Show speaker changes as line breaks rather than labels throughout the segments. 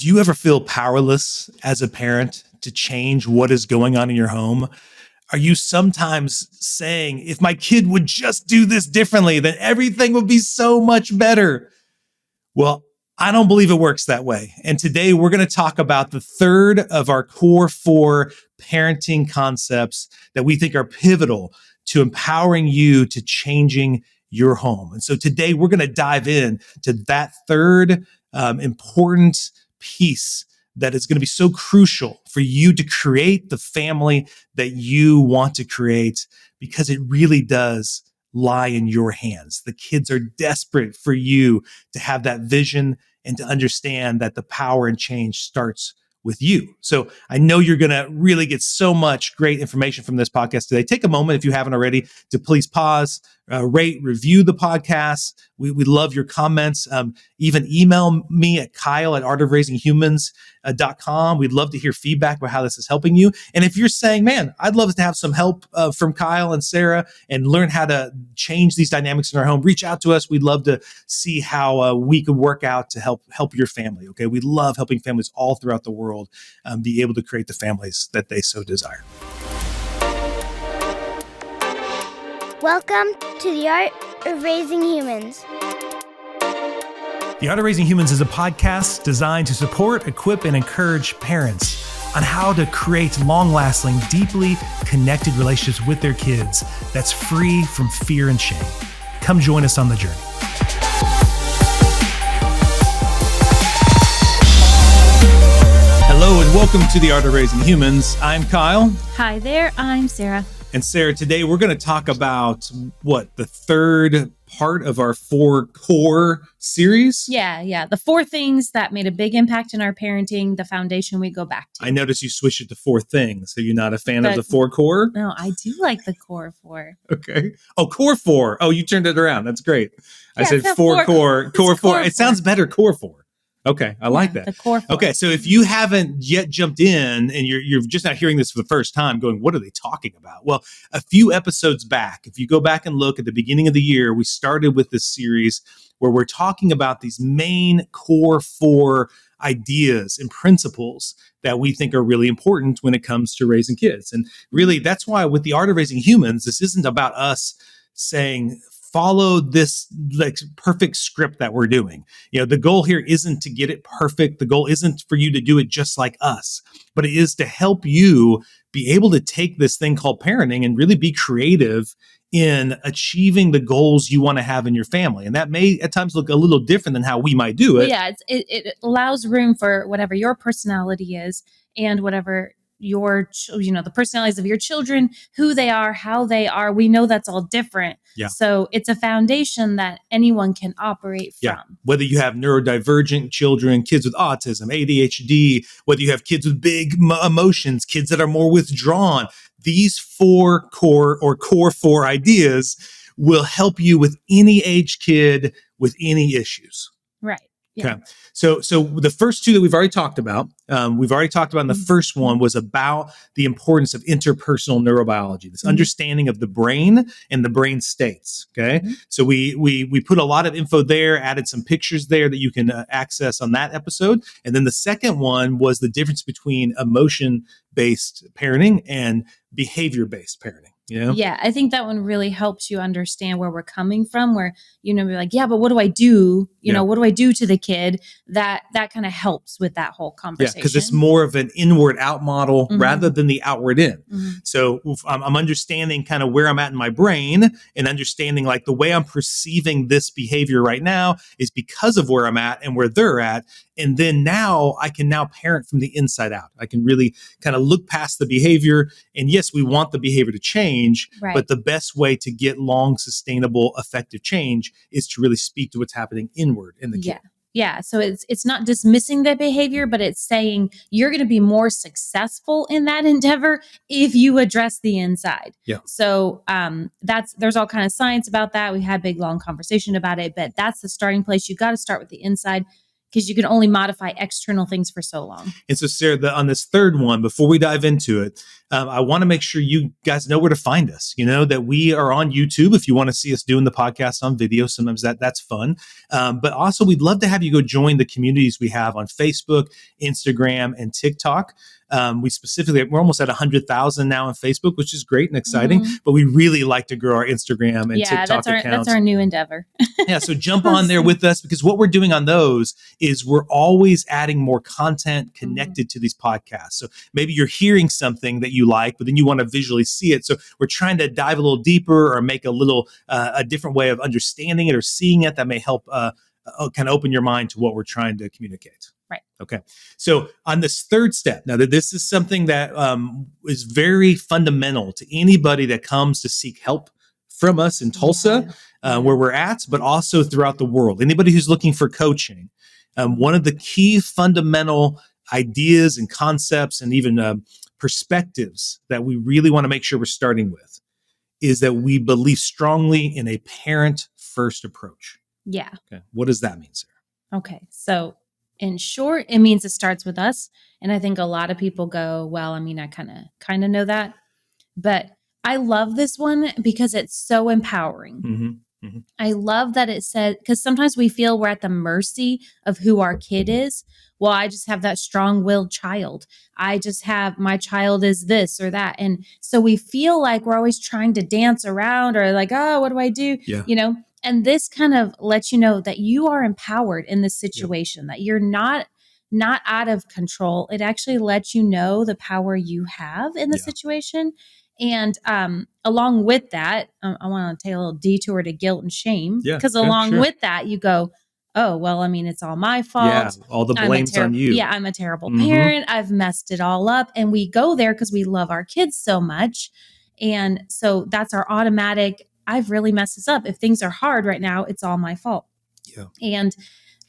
Do you ever feel powerless as a parent to change what is going on in your home? Are you sometimes saying, if my kid would just do this differently, then everything would be so much better? Well, I don't believe it works that way. And today we're going to talk about the third of our core four parenting concepts that we think are pivotal to empowering you to changing your home. And so today we're going to dive in to that third important piece that is going to be so crucial for you to create the family that you want to create, because it really does lie in your hands. The kids are desperate for you to have that vision and to understand that the power and change starts with you. So I know you're going to really get so much great information from this podcast today. Take a moment, if you haven't already, to please pause, rate, review the podcast. We love your comments. Even email me at kyle@artofraisinghumans.com. We'd love to hear feedback about how this is helping you. And if you're saying, man, I'd love to have some help from Kyle and Sara and learn how to change these dynamics in our home, reach out to us. We'd love to see how we could work out to help your family. Okay, we love helping families all throughout the world be able to create the families that they so desire.
Welcome to the Art of Raising Humans.
The Art of Raising Humans is a podcast designed to support, equip, and encourage parents on how to create long-lasting, deeply connected relationships with their kids that's free from fear and shame. Come join us on the journey. Hello and welcome to the Art of Raising Humans. I'm Kyle.
Hi there, I'm Sara.
And Sara, today we're going to talk about the third part of our four core series?
Yeah. The four things that made a big impact in our parenting, the foundation we go back to.
I noticed you switched it to four things. So you're not a fan of the four core?
No, I do like the core four.
Okay. Oh, core four. Oh, you turned it around. That's great. I said
core
core four. It sounds better, core four. Okay, I like that.
The core four.
Okay, so if you haven't yet jumped in and you're just not hearing this for the first time going, what are they talking about? Well, a few episodes back, if you go back and look at the beginning of the year, we started with this series where we're talking about these main core four ideas and principles that we think are really important when it comes to raising kids. And really, that's why with the Art of Raising Humans, this isn't about us saying, follow this perfect script that we're doing. The goal here isn't to get it perfect. The goal isn't for you to do it just like us, but it is to help you be able to take this thing called parenting and really be creative in achieving the goals you want to have in your family. And that may at times look a little different than how we might do it.
Well, it allows room for whatever your personality is and whatever the personalities of your children, who they are, how they are. We know that's all different.
Yeah.
So it's a foundation that anyone can operate from.
Yeah. Whether you have neurodivergent children, kids with autism, ADHD, whether you have kids with big emotions, kids that are more withdrawn, these four core four ideas will help you with any age kid with any issues.
Right. Yeah.
Okay. So the first two that we've already talked about, and the first one was about the importance of interpersonal neurobiology, this understanding of the brain and the brain states. Okay. Mm-hmm. So we put a lot of info there, added some pictures there that you can access on that episode. And then the second one was the difference between emotion-based parenting and behavior-based parenting.
Yeah, I think that one really helps you understand where we're coming from, where, we're like, yeah, but what do I do? What do I do to the kid? That kind of helps with that whole conversation.
Yeah, because it's more of an inward out model rather than the outward in. Mm-hmm. So I'm understanding kind of where I'm at in my brain and understanding like the way I'm perceiving this behavior right now is because of where I'm at and where they're at. And then now I can parent from the inside out. I can really kind of look past the behavior. And yes, we want the behavior to change, right, but the best way to get long, sustainable, effective change is to really speak to what's happening inward in the kid.
Yeah. So it's not dismissing the behavior, but it's saying you're going to be more successful in that endeavor if you address the inside.
Yeah.
So there's all kind of science about that. We had a big, long conversation about it, but that's the starting place. You got to start with the inside. because you can only modify external things for so long.
And so, Sarah, on this third one, before we dive into it, I want to make sure you guys know where to find us. You know that we are on YouTube. If you want to see us doing the podcast on video, sometimes that's fun. But also, we'd love to have you go join the communities we have on Facebook, Instagram, and TikTok. We're almost at 100,000 now on Facebook, which is great and exciting. But we really like to grow our Instagram and TikTok accounts.
That's our new endeavor.
Yeah, so jump on there with us, because what we're doing on those is we're always adding more content connected to these podcasts. So maybe you're hearing something that you like, but then you want to visually see it. So we're trying to dive a little deeper or make a different way of understanding it or seeing it that may help kind of open your mind to what we're trying to communicate.
Right.
Okay. So on this third step, now that this is something that is very fundamental to anybody that comes to seek help from us in Tulsa, where we're at, but also throughout the world. Anybody who's looking for coaching, one of the key fundamental ideas and concepts and even perspectives that we really want to make sure we're starting with is that we believe strongly in a parent-first approach.
Yeah.
Okay. What does that mean, Sarah?
Okay. So in short, it means it starts with us. And I think a lot of people go, well, I mean, I kind of know that. But I love this one because it's so empowering. I love that it said, because sometimes we feel we're at the mercy of who our kid is. Well, I just have that strong-willed child. I just have, my child is this or that. And so we feel like we're always trying to dance around or like, oh, what do I do?
Yeah.
You know, and this kind of lets you know that you are empowered in this situation, that you're not out of control. It actually lets you know the power you have in the situation. And along with that, I want to take a little detour to guilt and shame, because along with that, you go, oh, well, I mean, it's all my fault.
Yeah, all the blame's on you.
Yeah, I'm a terrible parent. I've messed it all up. And we go there because we love our kids so much. And so that's our automatic, I've really messed this up. If things are hard right now, it's all my fault.
Yeah.
And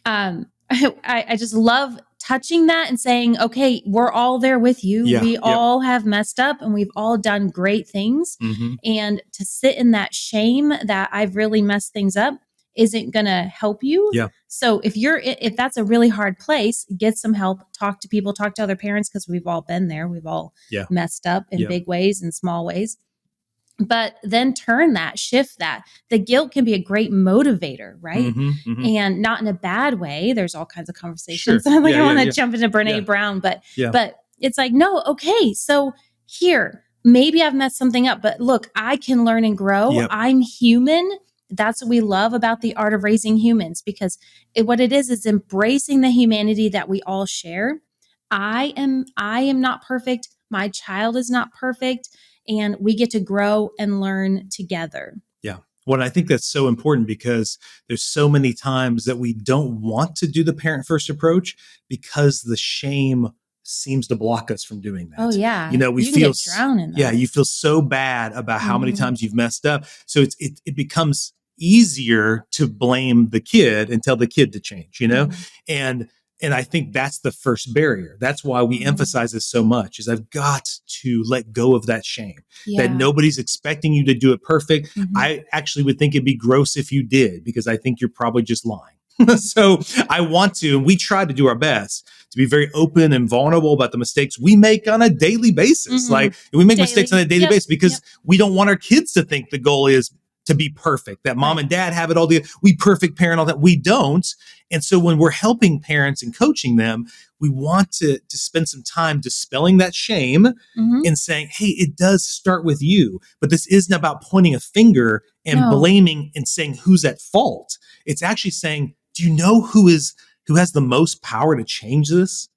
I just love touching that and saying, okay, we're all there with you.
Yeah,
we all have messed up and we've all done great things. And to sit in that shame that I've really messed things up isn't going to help you.
Yeah.
So if that's a really hard place, get some help, talk to people, talk to other parents, because we've all been there. We've all messed up in big ways and small ways. But then shift that. The guilt can be a great motivator, right? And not in a bad way. There's all kinds of conversations.
Sure.
I want to jump into Brene Brown, but it's like, no, okay. So here, maybe I've messed something up, but look, I can learn and grow. I'm human. That's what we love about the art of raising humans, because what it is embracing the humanity that we all share. I am not perfect. My child is not perfect. And we get to grow and learn together.
Yeah. Well, I think that's so important, because there's so many times that we don't want to do the parent first approach because the shame seems to block us from doing that.
Oh yeah.
You know,
you feel drown in that.
Yeah, you feel so bad about how many times you've messed up. So it becomes easier to blame the kid and tell the kid to change, you know? And I think that's the first barrier. That's why we emphasize this so much, is I've got to let go of that shame, that nobody's expecting you to do it perfect. I actually would think it'd be gross if you did, because I think you're probably just lying. So I want to, and we try to do our best to be very open and vulnerable about the mistakes we make on a daily basis. Like we make mistakes on a daily basis because we don't want our kids to think the goal is to be perfect, that mom and dad have it all together. We perfect parent, all that. We don't. And so when we're helping parents and coaching them, we want to spend some time dispelling that shame and saying, hey, it does start with you, but this isn't about pointing a finger and blaming and saying who's at fault. It's actually saying, do you know who has the most power to change this?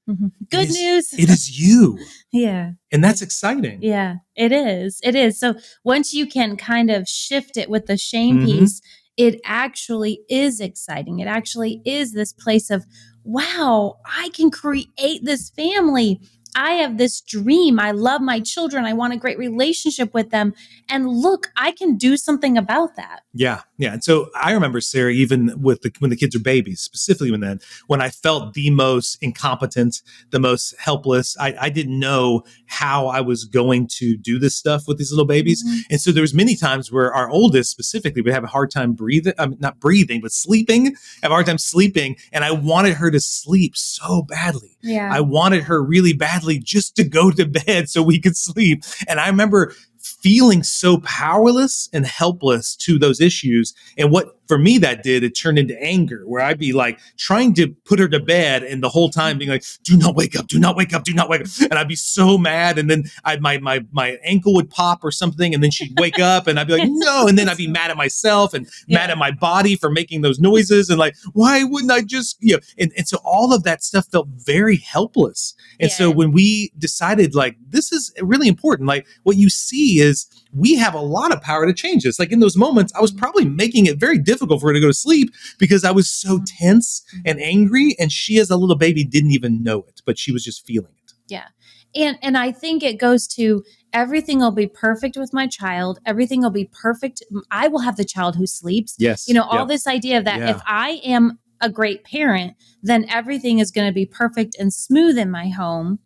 Good news.
It is you.
Yeah.
And that's exciting.
Yeah, it is. It is. So once you can kind of shift it with the shame piece, it actually is exciting. It actually is this place of, wow, I can create this family. I have this dream. I love my children. I want a great relationship with them. And look, I can do something about that.
Yeah, yeah. And so I remember, Sarah, even with when the kids are babies, specifically when I felt the most incompetent, the most helpless, I didn't know how I was going to do this stuff with these little babies.
Mhm.
And so there was many times where our oldest specifically would have a hard time breathing, not breathing, but sleeping, have a hard time sleeping. And I wanted her to sleep so badly.
Yeah.
I wanted her really badly just to go to bed so we could sleep. And I remember feeling so powerless and helpless to those issues. And what for me that did, it turned into anger, where I'd be like trying to put her to bed and the whole time being like, do not wake up, do not wake up, do not wake up. And I'd be so mad. And then my ankle would pop or something. And then she'd wake up and I'd be like, no. And then I'd be mad at myself and mad at my body for making those noises. And like, why wouldn't I just, and so all of that stuff felt very helpless. And so when we decided like, this is really important, like what you see is we have a lot of power to change this. Like in those moments, I was probably making it very difficult for her to go to sleep because I was so tense and angry. And she, as a little baby, didn't even know it, but she was just feeling it.
Yeah. And I think it goes to everything will be perfect with my child. Everything will be perfect. I will have the child who sleeps.
Yes.
All this idea of that if I am a great parent, then everything is going to be perfect and smooth in my home.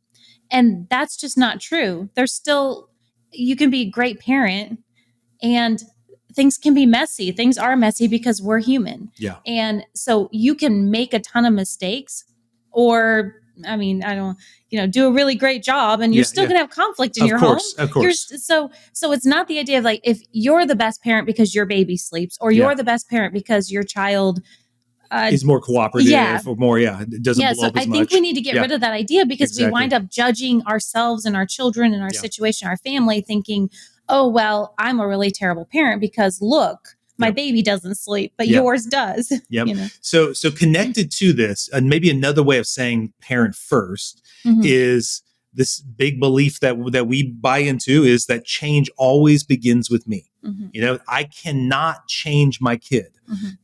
And that's just not true. There's still, you can be a great parent and things can be messy. Things are messy because we're human.
Yeah.
And so you can make a ton of mistakes or, I don't, do a really great job and you're still going to have conflict in your home.
Of course.
So it's not the idea of like, if you're the best parent because your baby sleeps or you're the best parent because your child
is more cooperative or more, it doesn't blow
so
up as
I think
much.
we need to get rid of that idea because we wind up judging ourselves and our children and our situation, our family, thinking, oh, well, I'm a really terrible parent because look, my baby doesn't sleep, but yours does.
Yep. So connected to this, and maybe another way of saying parent first is this big belief that we buy into is that change always begins with me. I cannot change my kid.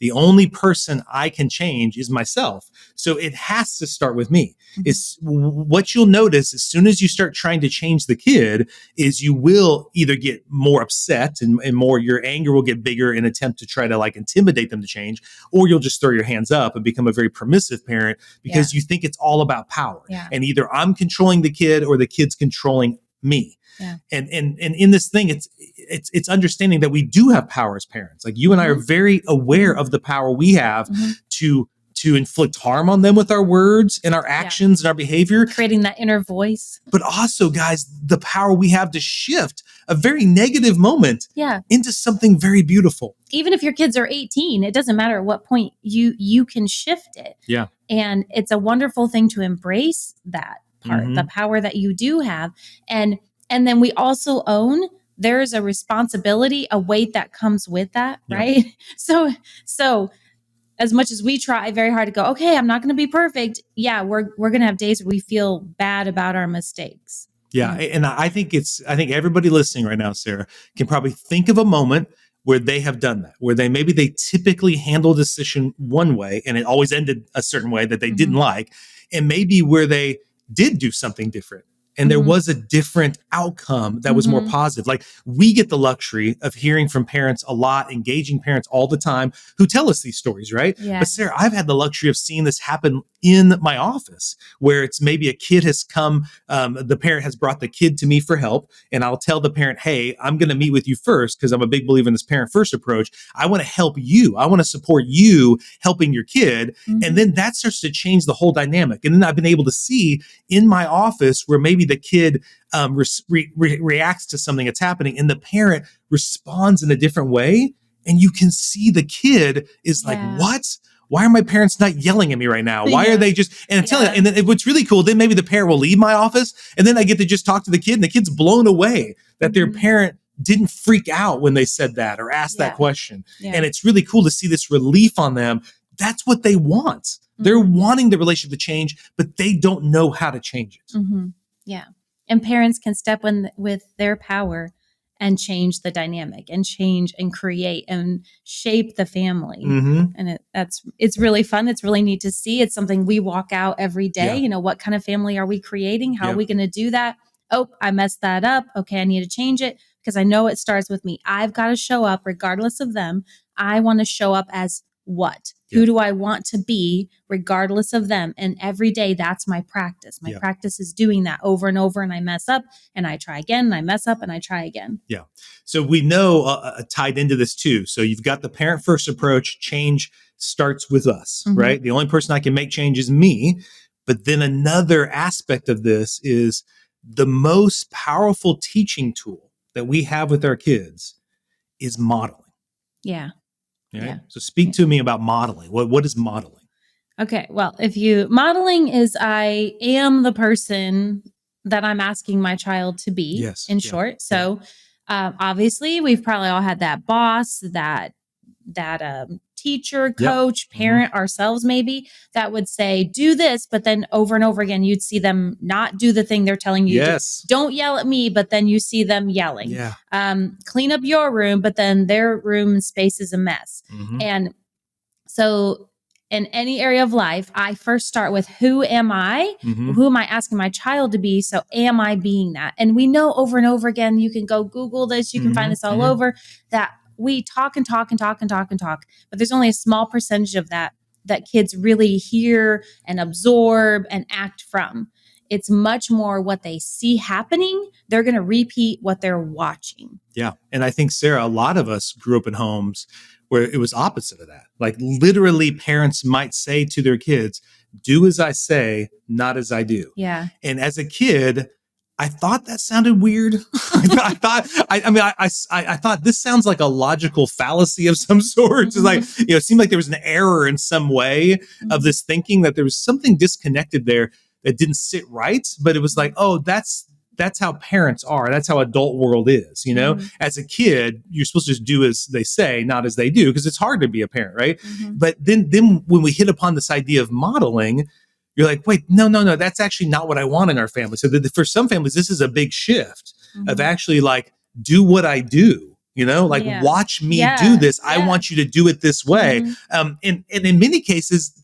The only person I can change is myself. So it has to start with me. It's what you'll notice as soon as you start trying to change the kid is you will either get more upset and more, your anger will get bigger in attempt to try to like intimidate them to change, or you'll just throw your hands up and become a very permissive parent because you think it's all about power. And either I'm controlling the kid or the kid's controlling me. And in this thing, it's understanding that we do have power as parents. Like you and I are very aware of the power we have to inflict harm on them with our words and our actions and our behavior.
Creating that inner voice.
But also, guys, the power we have to shift a very negative moment into something very beautiful.
Even if your kids are 18, it doesn't matter at what point you can shift it.
Yeah.
And it's a wonderful thing to embrace that part, the power that you do have. And then we also own there's a responsibility, a weight that comes with that, right? So as much as we try very hard to go, okay, I'm not going to be perfect. Yeah, we're going to have days where we feel bad about our mistakes.
Yeah. And I think everybody listening right now, Sarah, can probably think of a moment where they have done that, where they typically handle a decision one way and it always ended a certain way that they didn't like. And maybe where they did do something different. And there was a different outcome that was more positive. Like we get the luxury of hearing from parents a lot, engaging parents all the time who tell us these stories, right?
Yeah.
But Sarah, I've had the luxury of seeing this happen in my office where it's maybe a kid has come, the parent has brought the kid to me for help. And I'll tell the parent, hey, I'm going to meet with you first because I'm a big believer in this parent first approach. I want to help you. I want to support you helping your kid. And then that starts to change the whole dynamic. And then I've been able to see in my office where maybe the kid reacts to something that's happening and the parent responds in a different way. And you can see the kid is like, what? Why are my parents not yelling at me right now? Why are they just, and I'm telling you, and then what's really cool, then maybe the parent will leave my office and then I get to just talk to the kid and the kid's blown away that their parent didn't freak out when they said that or asked that question. And it's really cool to see this relief on them. That's what they want. They're wanting the relationship to change, but they don't know how to change it.
Yeah. And parents can step in with their power and change the dynamic and change and create and shape the family. And it's really fun. It's really neat to see. It's something we walk out every day.
Yeah.
What kind of family are we creating? How
Yeah.
are we going to do that? Oh, I messed that up. Okay, I need to change it because I know it starts with me. I've got to show up regardless of them. I want to show up as what? Who do I want to be regardless of them? And every day that's my practice. My practice is doing that over and over, and I mess up and I try again and I mess up and I try again.
Yeah. So we know tied into this too. So you've got the parent first approach. Change starts with us, right? The only person I can make change is me. But then another aspect of this is the most powerful teaching tool that we have with our kids is modeling.
Yeah.
Right?
Yeah.
So speak to me about modeling. What is modeling?
Okay. Well, modeling is I am the person that I'm asking my child to be, in short. So obviously we've probably all had that boss, that teacher, coach, parent, ourselves maybe, that would say, do this, but then over and over again, you'd see them not do the thing they're telling you to do. Don't yell at me, but then you see them yelling. Clean up your room, but then their room space is a mess. And so in any area of life, I first start with who am I? Who am I asking my child to be? So am I being that? And we know over and over again, you can go Google this, you can find this all over, that we talk and talk and talk and talk and talk, but there's only a small percentage of that kids really hear and absorb and act from. It's much more what they see happening. They're going to repeat what they're watching.
Yeah. And I think, Sarah, a lot of us grew up in homes where it was opposite of that. Like literally parents might say to their kids, do as I say, not as I do.
Yeah.
And as a kid, I thought that sounded weird. I thought this sounds like a logical fallacy of some sort. It's like, it seemed like there was an error in some way of this thinking, that there was something disconnected there that didn't sit right. But it was like, oh, that's how parents are. That's how adult world is. As a kid, you're supposed to just do as they say, not as they do, because it's hard to be a parent, right? But then when we hit upon this idea of modeling, you're like, wait, no, that's actually not what I want in our family. So for some families, this is a big shift of actually like, do what I do, watch me do this. I want you to do it this way. And in many cases,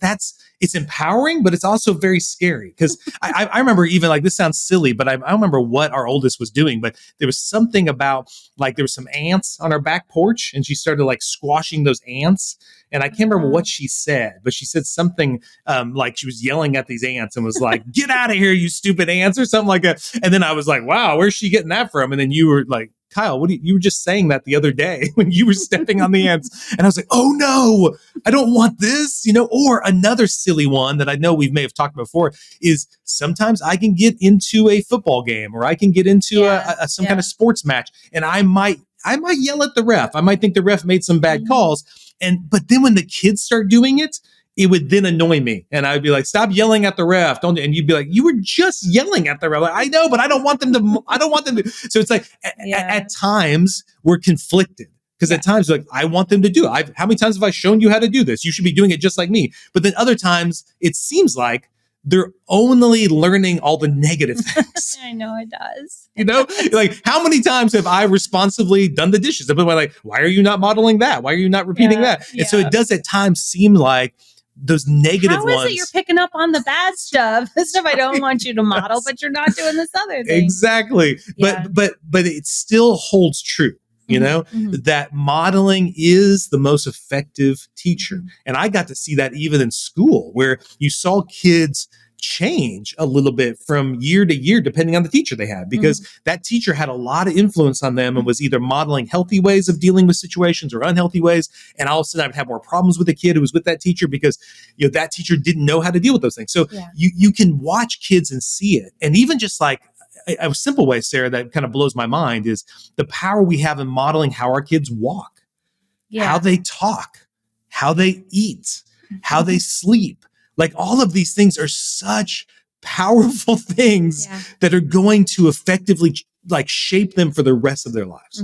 it's empowering, but it's also very scary. Because I remember, even like, this sounds silly, but I remember what our oldest was doing, but there was something about, like, there was some ants on our back porch and she started like squashing those ants. And I can't remember what she said, but she said something like she was yelling at these ants and was like, get out of here, you stupid ants, or something like that. And then I was like, wow, where's she getting that from? And then you were like, Kyle, you were just saying that the other day when you were stepping on the ants. And I was like, oh no, I don't want this, or another silly one that I know we may have talked about before is sometimes I can get into a football game, or I can get into some kind of sports match, and I might yell at the ref. I might think the ref made some bad calls. But then when the kids start doing it, it would then annoy me. And I'd be like, stop yelling at the ref. Don't. And you'd be like, you were just yelling at the ref. Like, I know, but I don't want them to. So it's like, at times we're conflicted. Because at times, like, I want them to do it. How many times have I shown you how to do this? You should be doing it just like me. But then other times it seems like they're only learning all the negative things.
I know it does.
Like, how many times have I responsibly done the dishes? And people are like, why are you not modeling that? Why are you not repeating that? And so it does at times seem like those negative ones.
How is it you're picking up on the bad stuff? The stuff I don't want you to model, but you're not doing this other thing.
Exactly.
Yeah.
But it still holds true. That modeling is the most effective teacher. And I got to see that even in school, where you saw kids change a little bit from year to year, depending on the teacher they had, because that teacher had a lot of influence on them and was either modeling healthy ways of dealing with situations or unhealthy ways. And all of a sudden I would have more problems with the kid who was with that teacher because that teacher didn't know how to deal with those things. So you can watch kids and see it. And even just like, a simple way, Sarah, that kind of blows my mind is the power we have in modeling how our kids walk, how they talk, how they eat, how they sleep. Like, all of these things are such powerful things that are going to effectively like shape them for the rest of their lives.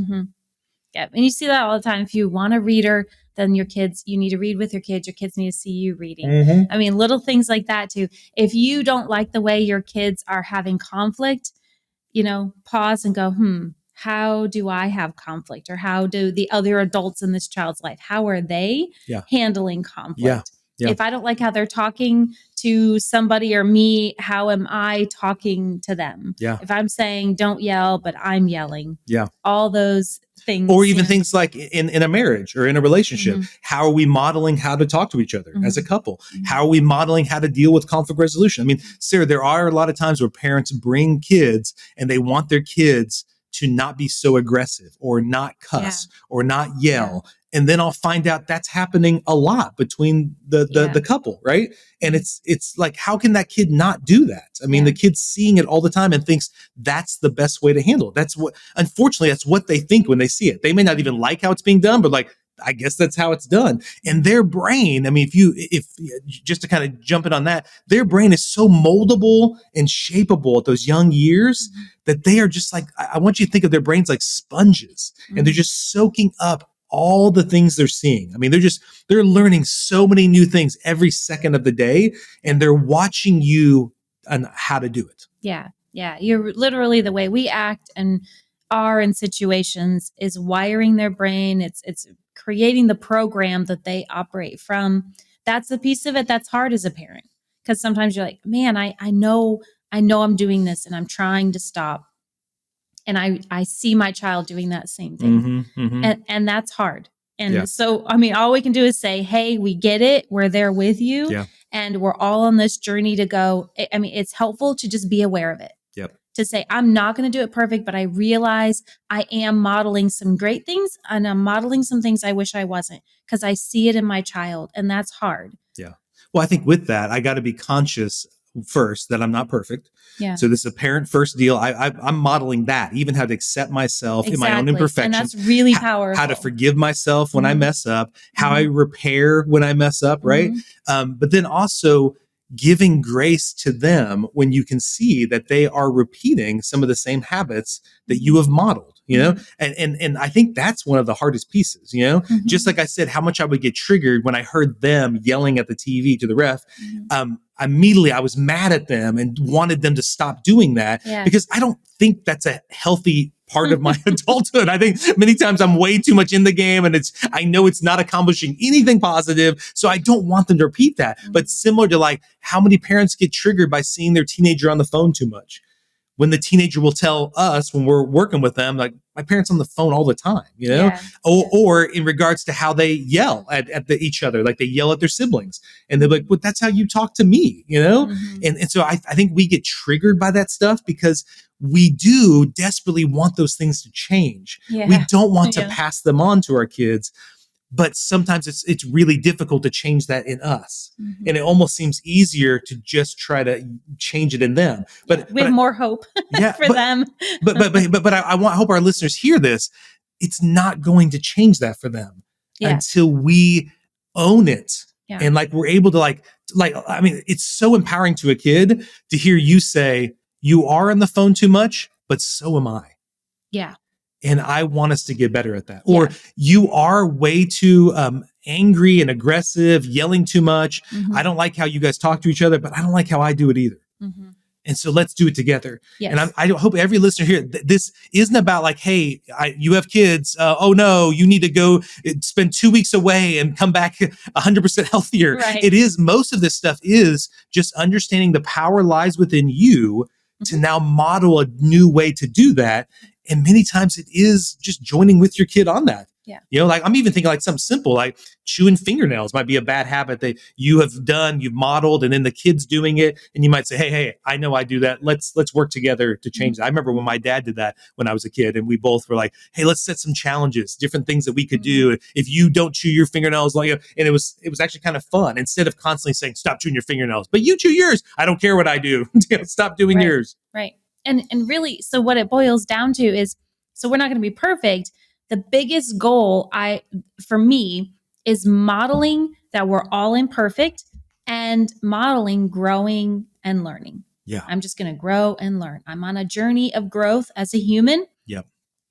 Yeah. And you see that all the time. If you want a reader, then you need to read with your kids. Your kids need to see you reading. I mean, little things like that too. If you don't like the way your kids are having conflict, pause and go, how do I have conflict, or how do the other adults in this child's life, how are they
Yeah.
handling conflict?
Yeah. Yeah.
If I don't like how they're talking to somebody or me, how am I talking to them?
Yeah.
If I'm saying don't yell, but I'm yelling,
Yeah.
all those things.
Or even things like in a marriage or in a relationship, how are we modeling how to talk to each other as a couple? How are we modeling how to deal with conflict resolution? I mean, Sarah, there are a lot of times where parents bring kids and they want their kids to not be so aggressive or not cuss or not yell. And then I'll find out that's happening a lot between the couple, right? And it's like, how can that kid not do that? I mean, the kid's seeing it all the time and thinks that's the best way to handle it. Unfortunately, that's what they think when they see it. They may not even like how it's being done, but like, I guess that's how it's done. And their brain, I mean, if just to kind of jump in on that, their brain is so moldable and shapeable at those young years that they are just like, I want you to think of their brains like sponges, and they're just soaking up all the things they're seeing. I mean, they're learning so many new things every second of the day, and they're watching you on how to do it.
Yeah. Yeah. You're literally, the way we act and are in situations is wiring their brain. It's creating the program that they operate from. That's the piece of it that's hard as a parent. Because sometimes you're like, man, I know I'm doing this and I'm trying to stop. And I see my child doing that same thing. And that's hard. And so, I mean, all we can do is say, hey, we get it. We're there with you.
Yeah.
And we're all on this journey to go. I mean, it's helpful to just be aware of it.
Yep.
To say, I'm not going to do it perfect, but I realize I am modeling some great things and I'm modeling some things I wish I wasn't, because I see it in my child, and that's hard.
Yeah. Well, I think with that, I got to be conscious first that I'm not perfect.
Yeah.
So this is a parent first deal. I'm modeling that, even how to accept myself in my own imperfections.
And that's really powerful.
How to forgive myself when I mess up, how I repair when I mess up, right? But then also giving grace to them when you can see that they are repeating some of the same habits that you have modeled, you know? And I think that's one of the hardest pieces, you know? Just like I said, how much I would get triggered when I heard them yelling at the TV to the ref. Immediately I was mad at them and wanted them to stop doing that, because I don't think that's a healthy part of my adulthood. I think many times I'm way too much in the game, and I know it's not accomplishing anything positive. So I don't want them to repeat that. But similar to like how many parents get triggered by seeing their teenager on the phone too much. When the teenager will tell us when we're working with them, like, my parents on the phone all the time, you know, or in regards to how they yell at each other, like they yell at their siblings, and they're like, well, that's how you talk to me, you know? And so I think we get triggered by that stuff because we do desperately want those things to change. We don't want to pass them on to our kids. But sometimes it's really difficult to change that in us. And it almost seems easier to just try to change it in them. But
we have more hope for them.
But I hope our listeners hear this. It's not going to change that for them until we own it. And like, we're able to like, I mean, it's so empowering to a kid to hear you say, you are on the phone too much, but so am I.
Yeah.
And I want us to get better at that. Or you are way too angry and aggressive, yelling too much. I don't like how you guys talk to each other, but I don't like how I do it either. And so let's do it together. And I hope every listener here, this isn't about like, hey, you have kids. Oh no, you need to go spend 2 weeks away and come back 100% healthier. It is, most of this stuff is just understanding the power lies within you to now model a new way to do that. And many times it is just joining with your kid on that. You know, like, I'm even thinking like something simple, like chewing fingernails might be a bad habit that you have done, you've modeled, and then the kid's doing it. And you might say, hey, I know I do that. Let's work together to change it. I remember when my dad did that when I was a kid, and we both were like, hey, let's set some challenges, different things that we could do. If you don't chew your fingernails, like, and it was actually kind of fun, instead of constantly saying, stop chewing your fingernails, but you chew yours. I don't care what I do. Stop doing yours.
Right. And really, so what it boils down to is, so we're not going to be perfect. The biggest goal for me is modeling that we're all imperfect, and modeling growing and learning. I'm just going to grow and learn. I'm on a journey of growth as a human.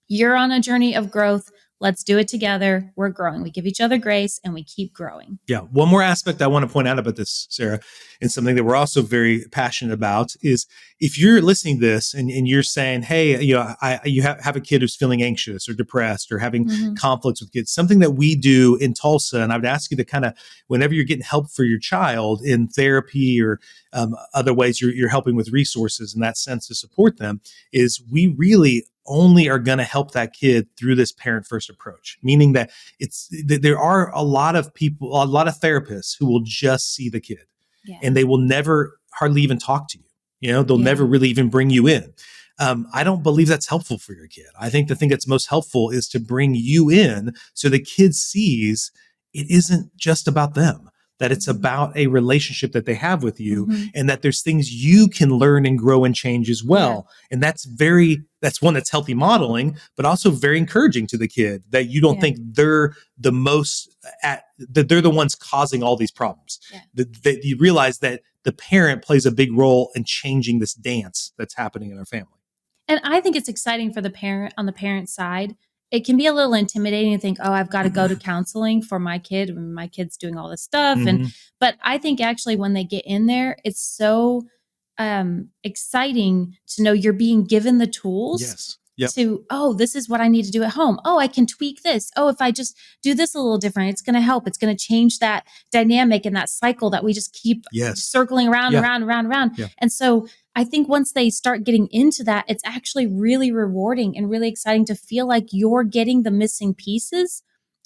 You're on a journey of growth. Let's do it together. We're growing. We give each other grace and we keep growing.
One more aspect I want to point out about this, Sarah, and something that we're also very passionate about is if you're listening to this and you're saying, hey, you have a kid who's feeling anxious or depressed or having conflicts with kids, something that we do in Tulsa, and I would ask you to kind of, whenever you're getting help for your child in therapy or other ways you're helping with resources in that sense to support them, is we really only are going to help that kid through this parent first approach, meaning that there are a lot of people, a lot of therapists who will just see the kid and they will never hardly even talk to you. They'll never really even bring you in. I don't believe that's helpful for your kid. I think the thing that's most helpful is to bring you in so the kid sees it isn't just about them, that it's about a relationship that they have with you and that there's things you can learn and grow and change as well. And that's one that's healthy modeling, but also very encouraging to the kid that you don't think they're the that they're the ones causing all these problems. That you realize that the parent plays a big role in changing this dance that's happening in our family.
And I think it's exciting for the parent on the parent side. It can be a little intimidating to think, oh, I've got to go to counseling for my kid when my kid's doing all this stuff. But I think actually when they get in there, it's so exciting to know you're being given the tools to, oh, this is what I need to do at home. Oh, I can tweak this. Oh, if I just do this a little different, it's going to help. It's going to change that dynamic and that cycle that we just keep circling around. And so I think once they start getting into that, it's actually really rewarding and really exciting to feel like you're getting the missing pieces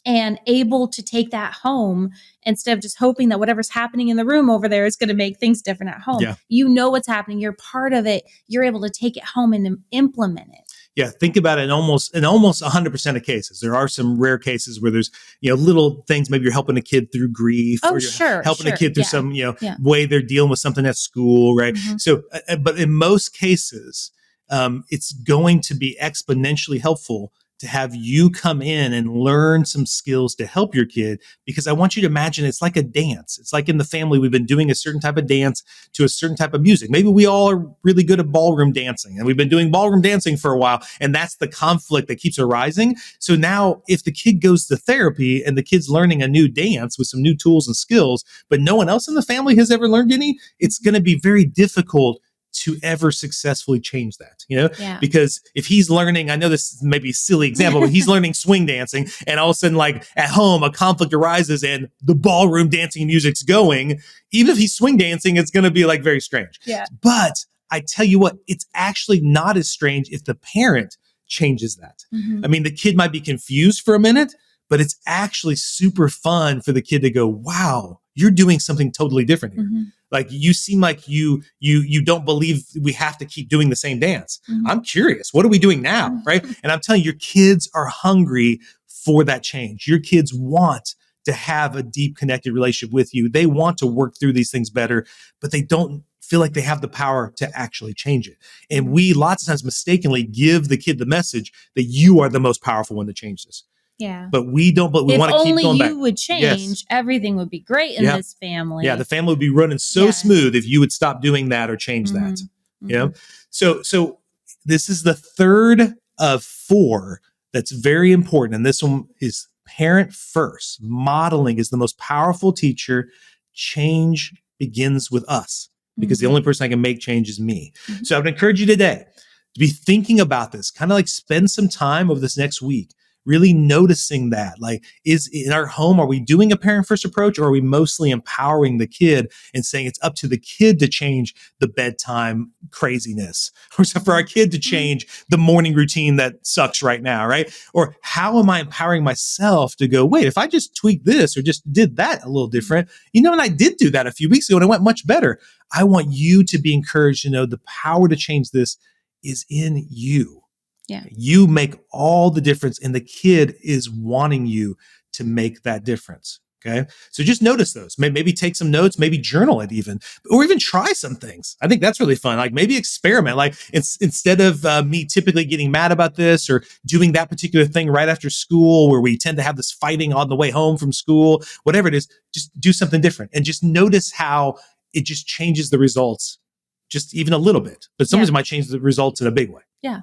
and able to take that home instead of just hoping that whatever's happening in the room over there is going to make things different at home. You know what's happening. You're part of it. You're able to take it home and implement it.
Yeah, think about it in almost 100% of cases. There are some rare cases where there's, little things. Maybe you're helping a kid through grief, or you're helping a kid through some, way they're dealing with something at school, right? So, but in most cases, it's going to be exponentially helpful to have you come in and learn some skills to help your kid, because I want you to imagine it's like a dance. It's like in the family, we've been doing a certain type of dance to a certain type of music. Maybe we all are really good at ballroom dancing and we've been doing ballroom dancing for a while, and that's the conflict that keeps arising. So now if the kid goes to therapy and the kid's learning a new dance with some new tools and skills, but no one else in the family has ever learned any, it's going to be very difficult to ever successfully change that, because if he's learning, I know this may be a silly example, but he's learning swing dancing and all of a sudden, like at home, a conflict arises and the ballroom dancing music's going, even if he's swing dancing, it's going to be like very strange. But I tell you what, it's actually not as strange if the parent changes that. I mean, the kid might be confused for a minute, but it's actually super fun for the kid to go, wow, you're doing something totally different here. Like you seem like you don't believe we have to keep doing the same dance. I'm curious, what are we doing now? Right. And I'm telling you, your kids are hungry for that change. Your kids want to have a deep connected relationship with you. They want to work through these things better, but they don't feel like they have the power to actually change it. And we lots of times mistakenly give the kid the message that you are the most powerful one to change this. But we don't, but we want to keep going back.
If only you would change, everything would be great in this family.
The family would be running so smooth if you would stop doing that or change that. So this is the third of 4 that's very important. And this one is parent first. Modeling is the most powerful teacher. Change begins with us, because the only person I can make change is me. So I would encourage you today to be thinking about this, kind of like spend some time over this next week really noticing that, like, is in our home, are we doing a parent first approach, or are we mostly empowering the kid and saying it's up to the kid to change the bedtime craziness, or so for our kid to change the morning routine that sucks right now, right? Or how am I empowering myself to go, wait, if I just tweak this or just did that a little different, and I did do that a few weeks ago and it went much better. I want you to be encouraged to know the power to change this is in you. You make all the difference, and the kid is wanting you to make that difference. Okay. So just notice those. Maybe take some notes, maybe journal it even, or even try some things. I think that's really fun. Like maybe experiment. Like instead of me typically getting mad about this or doing that particular thing right after school, where we tend to have this fighting on the way home from school, whatever it is, just do something different and just notice how it just changes the results just even a little bit. But sometimes it might change the results in a big way.
Yeah.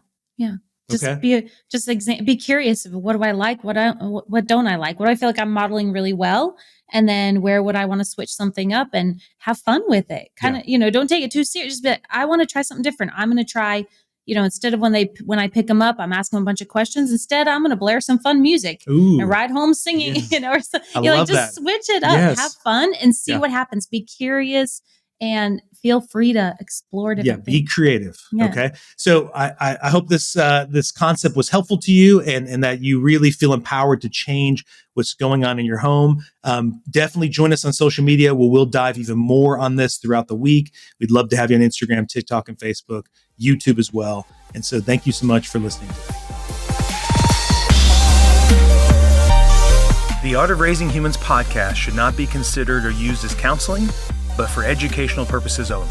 Just be curious of what do I like, what don't I like, what do I feel like I'm modeling really well, And then where would I want to switch something up and have fun with it? Kind of, don't take it too serious. Just be like, I want to try something different. I'm going to try, instead of when I pick them up, I'm asking them a bunch of questions. Instead, I'm going to blare some fun music and ride home singing,
Yes.
or so,
I love
just
that.
switch it up,
Yes.
have fun and see
Yeah.
what happens. Be curious and feel free to explore different things.
Be creative.
Yeah.
Okay. So I hope this concept was helpful to you and that you really feel empowered to change what's going on in your home. Definitely join us on social media where we'll dive even more on this throughout the week. We'd love to have you on Instagram, TikTok, and Facebook, YouTube as well. And so thank you so much for listening today. The Art of Raising Humans podcast should not be considered or used as counseling, but for educational purposes only.